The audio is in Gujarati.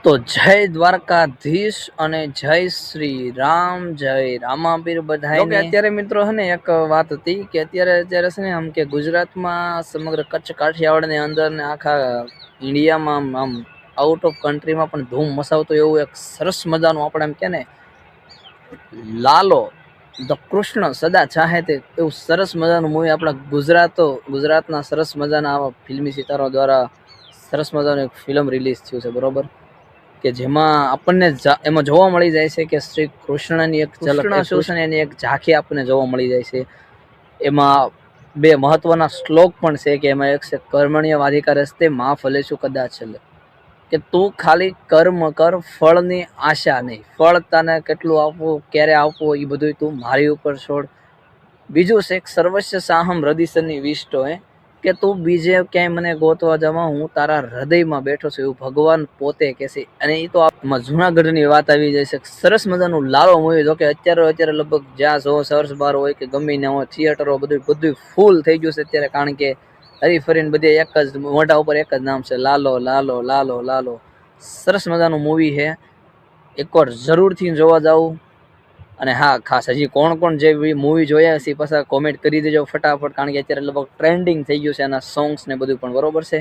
તો જય દ્વારકાધીશ અને જય શ્રી રામ, જય રામાપીર બધાને। અત્યારે મિત્રો છે ને એક વાત હતી કે અત્યારે છે ને આમ કે ગુજરાતમાં સમગ્ર કચ્છ કાઠિયાવાડની અંદર ને આખા ઇન્ડિયામાં આમ આઉટ ઓફ કન્ટ્રીમાં પણ ધૂમ મચાવતો એવું એક સરસ મજાનું આપણે એમ કે ને લાલો ધ કૃષ્ણ સદા ચાહે તે એવું સરસ મજાનું મૂવી આપણા ગુજરાતના સરસ મજાના આવા ફિલ્મી સિતારો દ્વારા સરસ મજાનું એક ફિલ્મ રિલીઝ થયું છે, બરોબર, કે જેમાં આપણને એમાં જોવા મળી જાય છે કે શ્રી કૃષ્ણની એક કૃષ્ણની એક ઝાંખી આપણને જોવા મળી જાય છે। એમાં બે મહત્વના શ્લોક પણ છે કે એમાં એક છે કર્મણ્ય વાધિકારસ્તે માં ફલેષુ કદાચ, કે તું ખાલી કર્મ કર, ફળની આશા નહીં, ફળ તને કેટલું આપવું ક્યારે આપવું એ બધું તું મારી ઉપર છોડ। બીજું છે સર્વસ્વ સાહમ હૃદયસની વિષ્ટો, કે તું બીજે ક્યાંય મને ગોતવા જવા, હું તારા હૃદયમાં બેઠો છું એવું ભગવાન પોતે કહેશે। અને એ તો જુનાગઢની વાત આવી જાય છે। સરસ મજાનું લાલો મૂવી, જો કે અત્યારે લગભગ જ્યાં જો સર્ચ બાર હોય કે ગમે ના હોય થિયેટરો બધું ફૂલ થઈ ગયું છે અત્યારે, કારણ કે હરી ફરીને બધે એક જ મોઢા ઉપર એક જ નામ છે, લાલો લાલો લાલો લાલો। સરસ મજાનું મૂવી છે, એકવાર જરૂરથી જોવા જાવ। અને હા, ખાસ હજી કોણ જે મૂવી જોયા છે પાછા કોમેન્ટ કરી દેજો ફટાફટ, કારણ કે અત્યારે લગભગ ટ્રેન્ડિંગ થઈ ગયું છે એના સોંગ્સ ને બધું પણ, બરોબર છે।